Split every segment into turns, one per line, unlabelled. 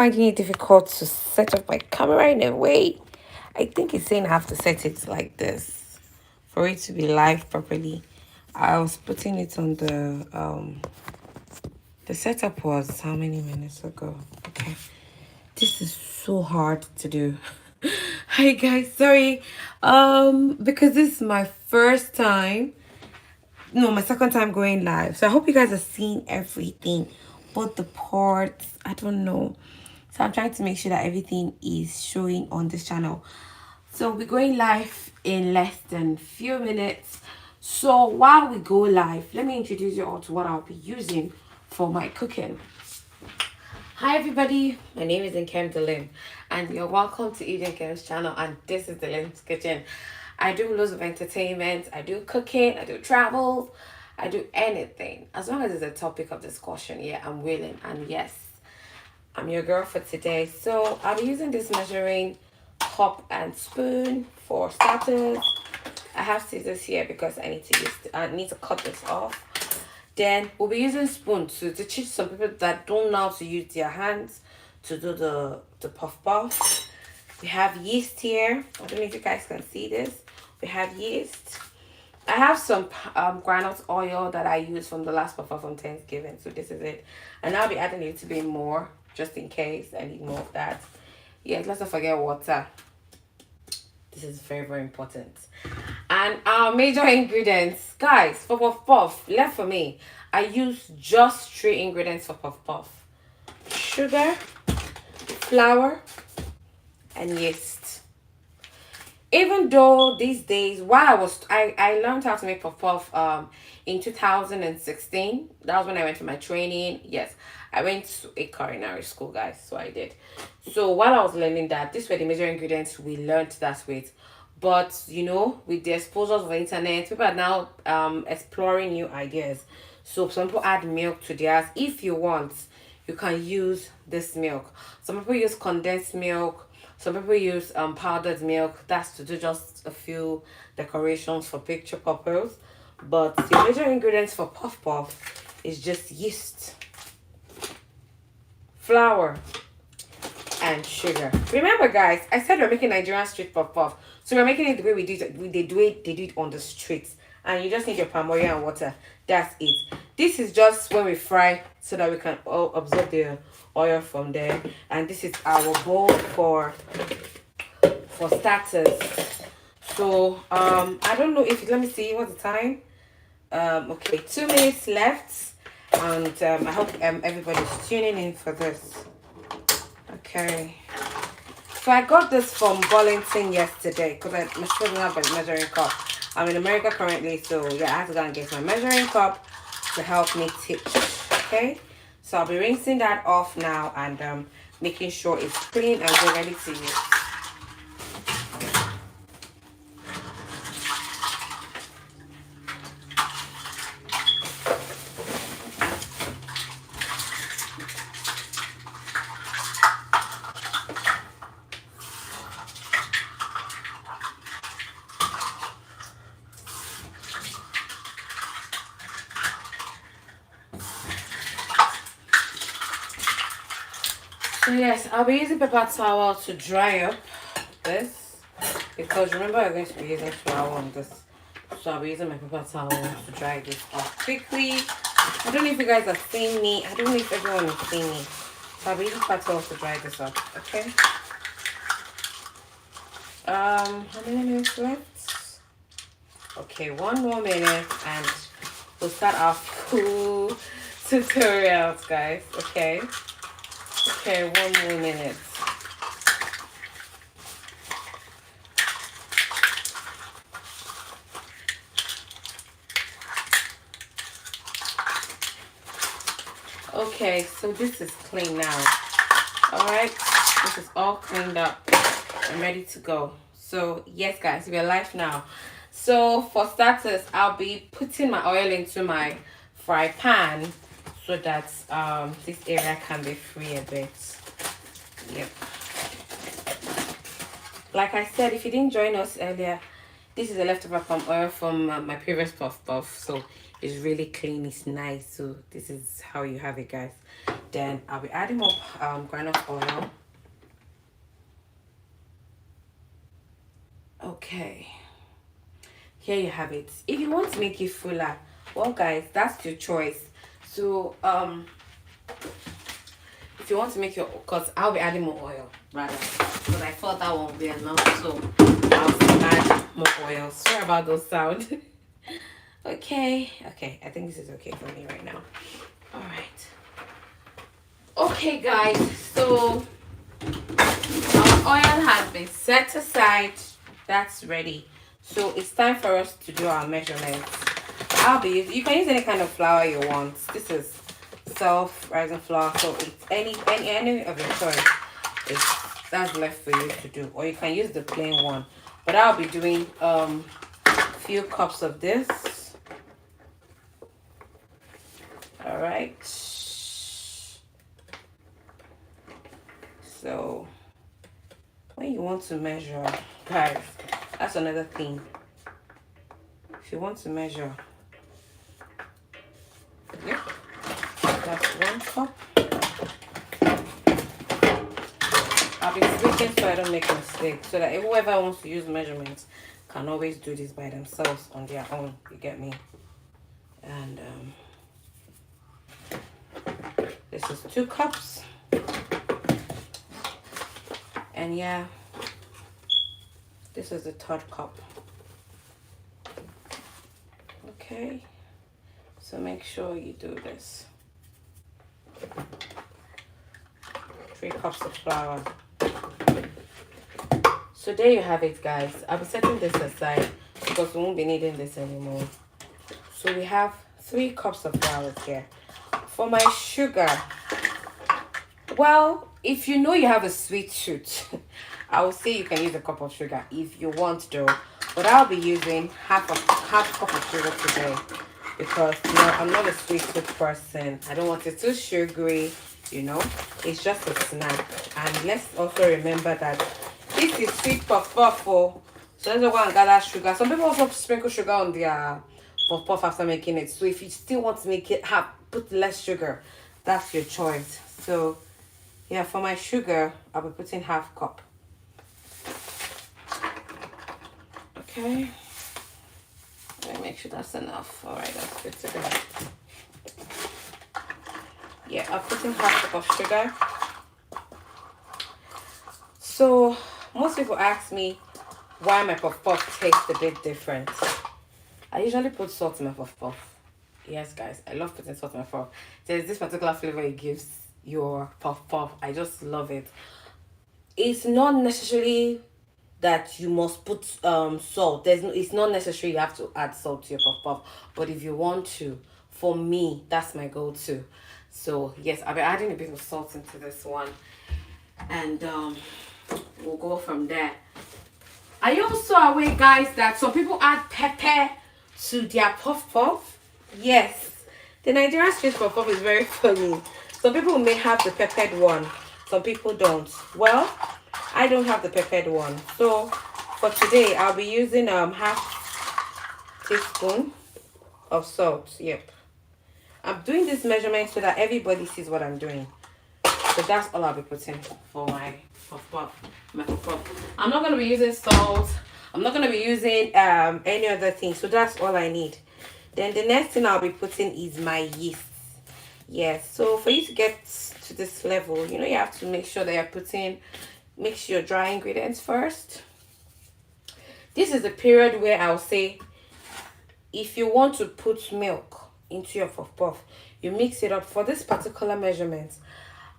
Finding it difficult to set up my camera in a way. I think it's saying I have to set it like this for it to be live properly. I was putting it on the setup was how many minutes ago? Okay. This is so hard to do. Hi guys, sorry. Because this is my first time, no, my second time going live. So I hope you guys are seeing everything, but the parts, I don't know. So I'm trying to make sure that everything is showing on this channel. So we're going live in less than few minutes. So while we go live, let me introduce you all to what I'll be using for my cooking. Hi everybody, my name is Dilim and you're welcome to Eden Kim's channel, and this is Dilim's Kitchen. I do loads of entertainment, I do cooking, I do travel, I do anything. As long as it's a topic of discussion, yeah, I'm willing. And yes, I'm your girl for today. So I'll be using this measuring cup and spoon for starters. I have scissors here because I need to cut this off. Then we'll be using spoons to teach some people that don't know how to use their hands to do the puff puff. We have yeast here. I don't know if you guys can see this. We have yeast. I have some granite oil that I used from the last puff puff from Thanksgiving. So this is it. And I'll be adding a little bit more just in case I need more of that. Yes, let's not forget water. This is very, very important. And our major ingredients, guys, for puff puff, left for me, I use just 3 ingredients for puff puff: sugar, flour, and yeast. Even though these days, while I learned how to make puff puff in 2016. That was when I went for my training. Yes, I went to a culinary school, guys, so I did. So while I was learning that, these were the major ingredients we learned that with. But you know, with the exposures of the internet, people are now exploring new ideas. So some people add milk to theirs. If you want, you can use this milk. Some people use condensed milk. Some people use powdered milk. That's to do just a few decorations for picture purpose. But the major ingredients for puff puff is just yeast, flour, and sugar. Remember, guys, I said we're making Nigerian street puff puff. So we're making it the way we did it. They do it on the streets. And you just need your palm oil and water. That's it. This is just when we fry so that we can absorb the oil from there. And this is our bowl for starters. So I don't know if, let me see what's the time. Okay, 2 minutes left. And I hope everybody's tuning in for this. Okay. So I got this from Burlington yesterday because I still don't have a measuring cup. I'm in America currently, so yeah, I have to go and get my measuring cup to help me teach. Okay, so I'll be rinsing that off now and making sure it's clean and we're ready to use. So yes, I'll be using paper towel to dry up this because remember I'm going to be using flour on this. So I'll be using my paper towel to dry this off quickly. I don't know if you guys are seeing me. I don't know if everyone is seeing me. So I'll be using paper towel to dry this off. Okay. How many minutes left? Okay, 1 more minute and we'll start our cool tutorials, guys. Okay. Okay, 1 more minute. Okay, so this is clean now. Alright, this is all cleaned up and ready to go. So yes, guys, we're live now. So for starters, I'll be putting my oil into my fry pan so that this area can be free a bit. Yep. Like I said, if you didn't join us earlier, this is a leftover palm oil from my previous puff puff. So it's really clean, it's nice. So this is how you have it, guys. Then I'll be adding more groundnut oil. Okay, here you have it. If you want to make it fuller, well guys, that's your choice. So if you want to make your, because I'll be adding more oil rather, because I thought that won't be enough, so I'll add more oil. Sorry about those sounds. Okay, I think this is okay for me right now. All right. Okay guys, so our oil has been set aside. That's ready. So it's time for us to do our measurements. You can use any kind of flour you want. This is self-rising flour, so it's any of your choice. That's left for you to do, or you can use the plain one. But I'll be doing few cups of this. All right. So when you want to measure, guys, that's another thing. If you want to measure, yep, that's 1 cup. I'll be switching so I don't make mistakes, so that whoever wants to use measurements can always do this by themselves on their own. You get me? And this is 2 cups. And yeah, this is the 3rd cup. Okay, so make sure you do this. 3 cups of flour. So there you have it, guys. I'll be setting this aside because we won't be needing this anymore. So we have 3 cups of flour here. For my sugar, well, if you know you have a sweet tooth, I would say you can use a cup of sugar if you want though. But I'll be using half cup of sugar today because I'm not a sweet tooth person. I don't want it too sugary, It's just a snack. And let's also remember that this is sweet puff puff. So let's go and gather sugar. Some people also sprinkle sugar on their puff puff after making it. So if you still want to make it put less sugar, that's your choice. So yeah, for my sugar, I'll be putting half cup. Okay. Let me make sure that's enough. All right, that's good to go. Yeah, I'm putting half cup of sugar. So most people ask me why my puff puff tastes a bit different. I usually put salt in my puff puff. Yes, guys, I love putting salt in my puff. There's this particular flavor it gives your puff puff. I just love it. It's not necessarily that you must put salt. It's not necessary you have to add salt to your puff puff, but if you want to, for me, that's my go-to. So yes, I'll be adding a bit of salt into this one, and we'll go from there. Are you also aware, guys, that some people add pepper to their puff puff? Yes, the Nigerian street puff puff is very funny. Some people may have the peppered one, some people don't. Well, I don't have the peppered one. So for today, I'll be using half teaspoon of salt. Yep. I'm doing this measurement so that everybody sees what I'm doing. So that's all I'll be putting for my puff puff. I'm not going to be using salt. I'm not going to be using any other thing. So that's all I need. Then the next thing I'll be putting is my yeast. Yes, so for you to get to this level, you have to make sure that you're mix your dry ingredients first. This is the period where I'll say if you want to put milk into your puff puff, you mix it up. For this particular measurement,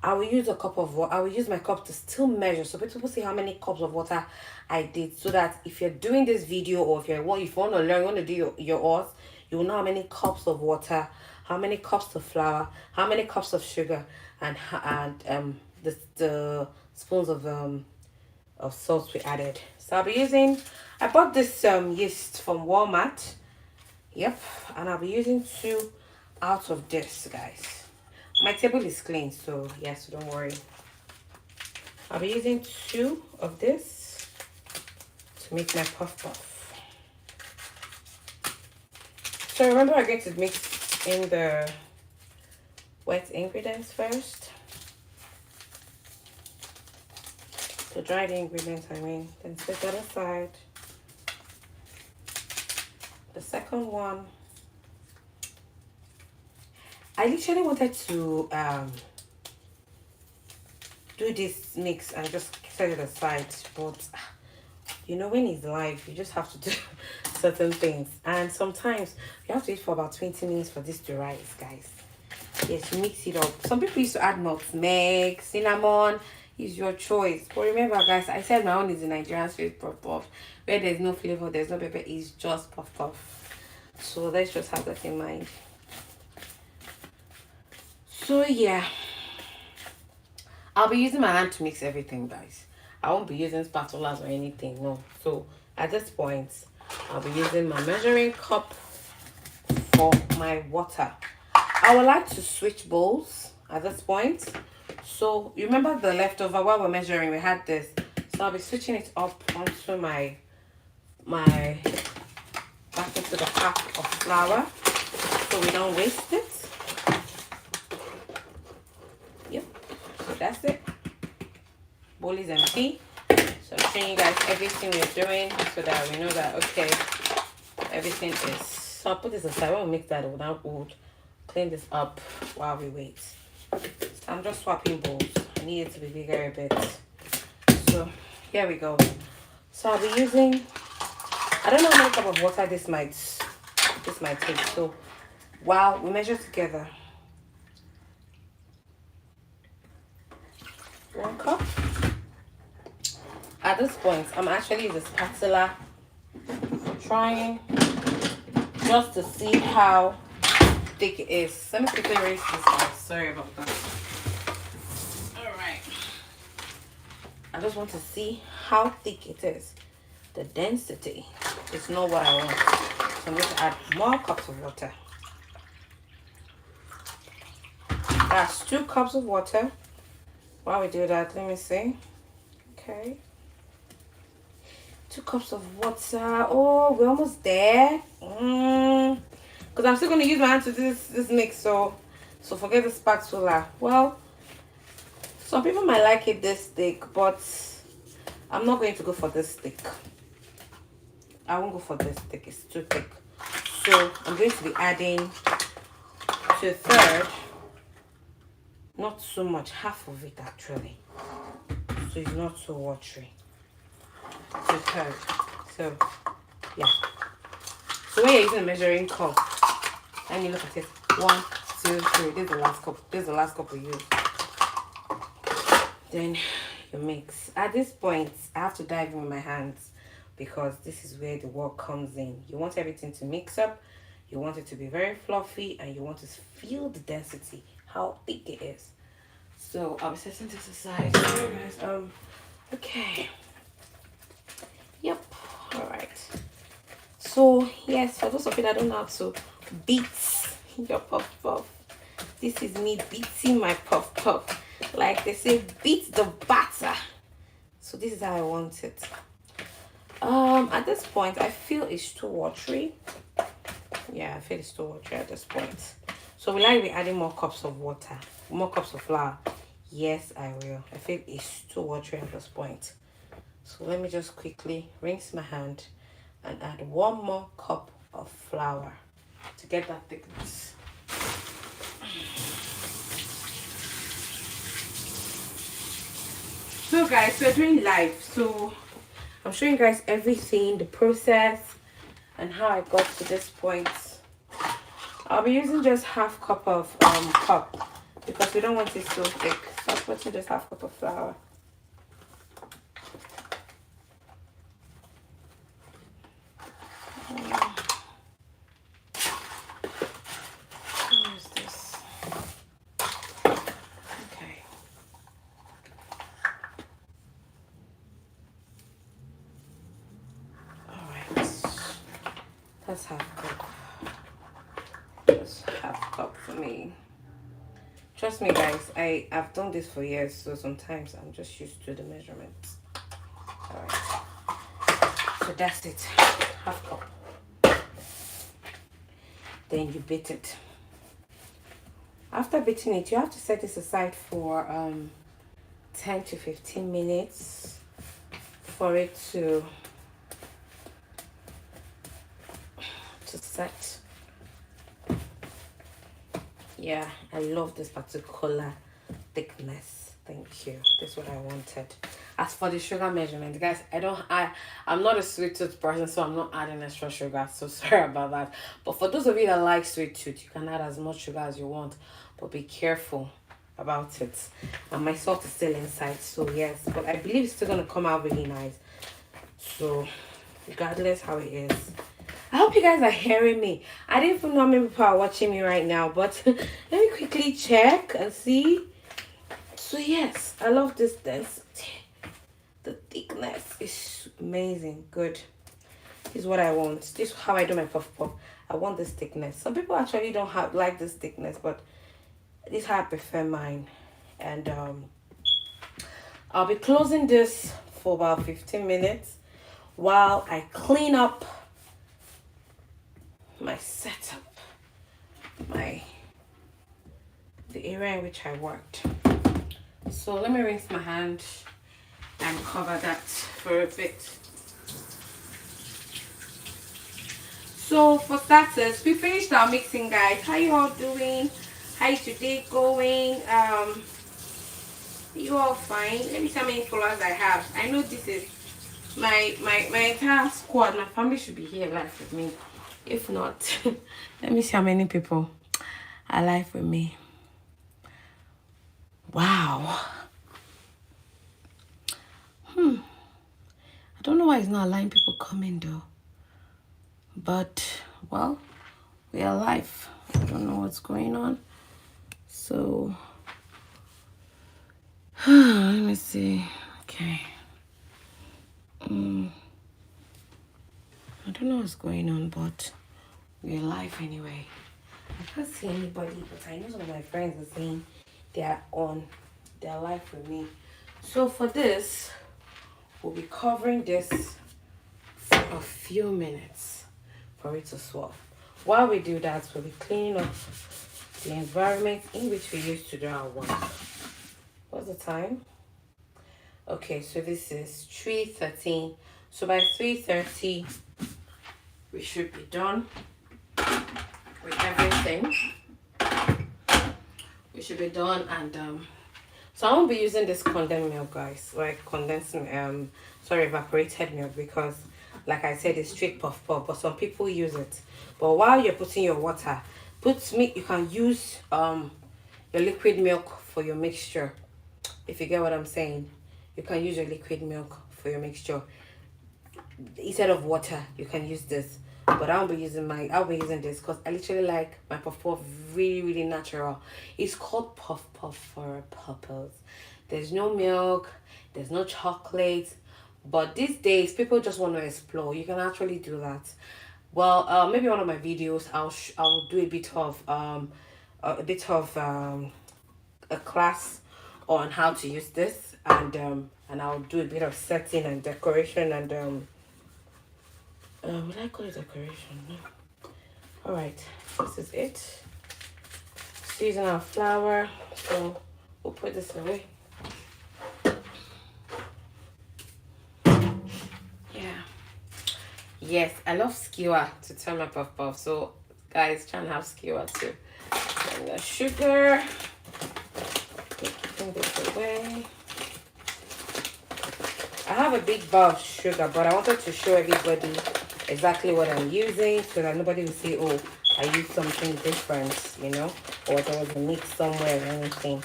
I will use a cup of water. I will use my cup to still measure, so people see how many cups of water I did, so that if you're doing this video, or if you want to learn, you want to do yours, you will know how many cups of water, how many cups of flour, how many cups of sugar, and the spoons of salt we added. So I'll be using, I bought this yeast from Walmart. Yep, and I'll be using 2 out of this, guys. My table is clean, so yes, don't worry. I'll be using 2 of this to make my puff puff. So remember, I'm going to mix in wet ingredients first. The dried ingredients, I mean. Then set that aside. The second one, I literally wanted to do this mix and just set it aside, but you know, when it's live, you just have to do certain things, and sometimes you have to wait for about 20 minutes for this to rise, guys. Yes, you mix it up. Some people used to add nutmeg, cinnamon, is your choice. But remember, guys, I said my own is the Nigerian sweet puff puff, where there's no flavor, there's no pepper, it's just puff puff. So let's just have that in mind. So yeah, I'll be using my hand to mix everything, guys. I won't be using spatulas or anything, no. So at this point, I'll be using my measuring cup for my water. I would like to switch bowls at this point. So you remember the leftover while we're measuring, we had this. So I'll be switching it up onto my back into the pack of flour so we don't waste it. Yep, so that's it. Bowl is empty. So I'm showing you guys everything we're doing so that we know that, okay, everything is. So I'll put this aside. I won't mix that without wood. Clean this up while we wait. So I'm just swapping bowls. I need it to be bigger a bit. So here we go. So I'll be using, I don't know how many cup of water this might take. So while we measure together, 1 cup. At this point, I'm actually using a spatula, trying just to see how thick it is. Let me quickly raise this out. Sorry about that. Alright. I just want to see how thick it is. The density is not what I want. So I'm going to add more cups of water. That's 2 cups of water. While we do that, let me see. Okay. 2 cups of water. Oh, we're almost there. Because I'm still going to use my hand to do this mix. So forget the spatula. Well, some people might like it this thick, but I'm not going to go for this thick. I won't go for this thick. It's too thick. So I'm going to be adding to a third. Not so much, half of it actually. So it's not so watery. To a third. So yeah. So when you're using a measuring cup, and you look at it, 1, 2, 3. This is the last cup. This is the last cup we use. Then you mix. At this point, I have to dive in with my hands because this is where the work comes in. You want everything to mix up. You want it to be very fluffy, and you want to feel the density, how thick it is. So I'll be setting this aside. Okay. Yep. All right. So yes, for those of you that don't know how to beat your puff puff, this is me beating my puff puff. Like they say, beat the batter. So this is how I want it. At this point, I feel it's too watery. Yeah, I feel it's too watery at this point. So will I be adding more cups of water, more cups of flour? Yes, I will. I feel it's too watery at this point. So let me just quickly rinse my hand and add 1 more cup of flour to get that thickness. So guys, we're doing live. So I'm showing you guys everything, the process, and how I got to this point. I'll be using just half cup of cup because we don't want it so thick. So I'm putting just half cup of flour. Where's this? Okay. All right. That's half cup. That's half cup for me. Trust me, guys. I've done this for years, so sometimes I'm just used to the measurements. All right. So that's it. Half cup. Then you beat it. After beating it, you have to set this aside for 10 to 15 minutes for it to set. Yeah, I love this particular thickness. Thank you. This is what I wanted. As for the sugar measurement, guys, I'm not a sweet tooth person, so I'm not adding extra sugar. So sorry about that. But for those of you that like sweet tooth, you can add as much sugar as you want, but be careful about it. And my salt is still inside, so yes, but I believe it's still gonna come out really nice. So regardless how it is, I hope you guys are hearing me. I didn't even know how many people are watching me right now, but let me quickly check and see. So yes, I love this density. The thickness is amazing. Good. This is what I want. This is how I do my puff puff. I want this thickness. Some people actually don't like this thickness, but this is how I prefer mine. And I'll be closing this for about 15 minutes while I clean up my setup, the area in which I worked. So let me rinse my hand and cover that for a bit. So for starters, we finished our mixing, guys. How you all doing? How is your day going? You all fine? Let me see how many followers I have. I know this is my entire squad. My family should be here live with me. If not, let me see how many people are live with me. Wow. I don't know why it's not allowing people coming though. But, well, we are live. I don't know what's going on. So, let me see. Okay. I don't know what's going on, but we're live anyway. I can't see anybody, but I know some of my friends are saying they're live with me. So for this, we'll be covering this for a few minutes for it to swell. While we do that, we'll be cleaning up the environment in which we used to do our work. What's the time? Okay, so this is 3:13. So by 3:30, we should be done with everything. We should be done, and so I won't be using this condensed milk, guys, like evaporated milk, because like I said, it's straight puff puff, but some people use it. But while you're putting your water, you can use your liquid milk for your mixture. If you get what I'm saying, you can use your liquid milk for your mixture. Instead of water, you can use this. But I'll be using this because I literally like my puff puff really, really natural. It's called puff puff for a purpose. There's no milk, there's no chocolate. But these days, people just want to explore. You can actually do that. Well, maybe one of my videos, I'll do a bit of a class on how to use this, and I'll do a bit of setting and decoration, and would I call it decoration? No. All right, this is it. Just using our flour, so we'll put this away. Yeah. Yes, I love skewer to turn my puff puff. So guys, try and have skewer too. And the sugar. Keeping this away. I have a big bowl of sugar, but I wanted to show everybody exactly what I'm using so that nobody will say, oh, I used something different, you know, or there was a mix somewhere or anything.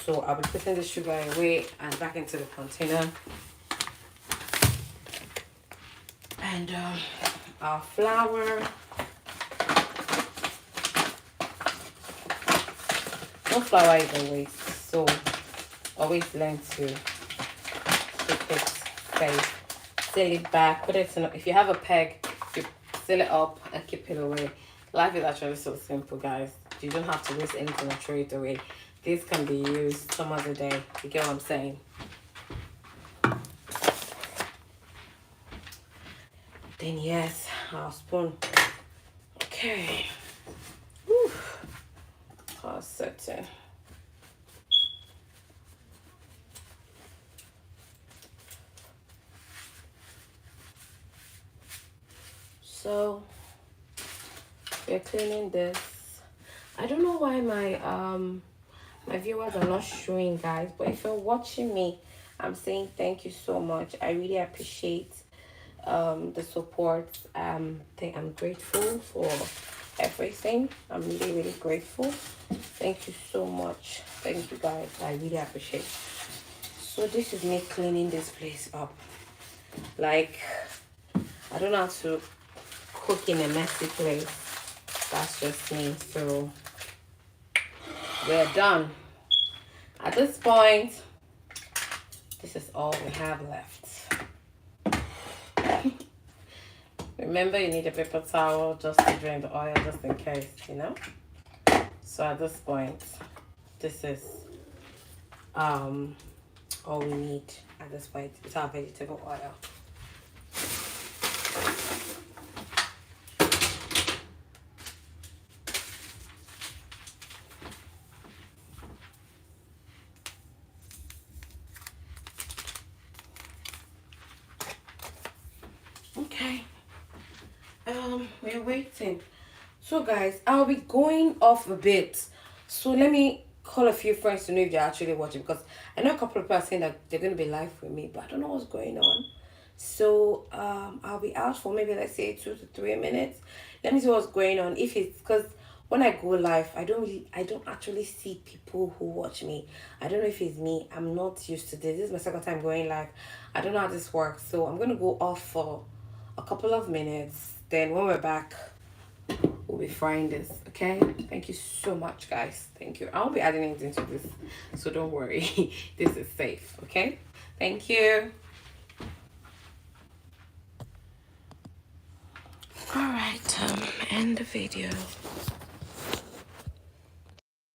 So I'll be putting the sugar away and back into the container. And our flour. No flour is a waste, so always learn to keep it safe. Seal it back, put it in. If you have a peg, you seal it up and keep it away. Life is actually so simple, guys. You don't have to waste anything or throw it away. This can be used some other day. You get what I'm saying? Then yes, our spoon. Okay. Whew. I'll set waiting. So we're cleaning this. I don't know why my viewers are not showing, guys, but if you're watching me, I'm saying thank you so much. I really appreciate the support. I'm grateful for everything. I'm really grateful. Thank you so much. Thank you, guys. I really appreciate. So this is me cleaning this place up. Like, I don't know how to cook in a messy place. That's just me. So we're done. At this point, this is all we have left. Remember, you need a paper towel just to drain the oil, just in case, you know. So at this point, this is all we need at this point. It's our vegetable oil. Okay, we're waiting. So guys, I'll be going off a bit, so let me call a few friends to know if they're actually watching, because I know a couple of people are saying that they're going to be live with me, but I don't know what's going on. So I'll be out for maybe, let's say, 2 to 3 minutes. Let me see what's going on. If it's because when I go live, I don't actually see people who watch me. I don't know if it's me. I'm not used to this. This is my second time going live. I don't know how this works, so I'm going to go off for a couple of minutes. Then when we're back, we'll be frying this. Okay, thank you so much, guys. Thank you. I won't be adding anything to this, so don't worry. This is safe. Okay, thank you. All right, end the video.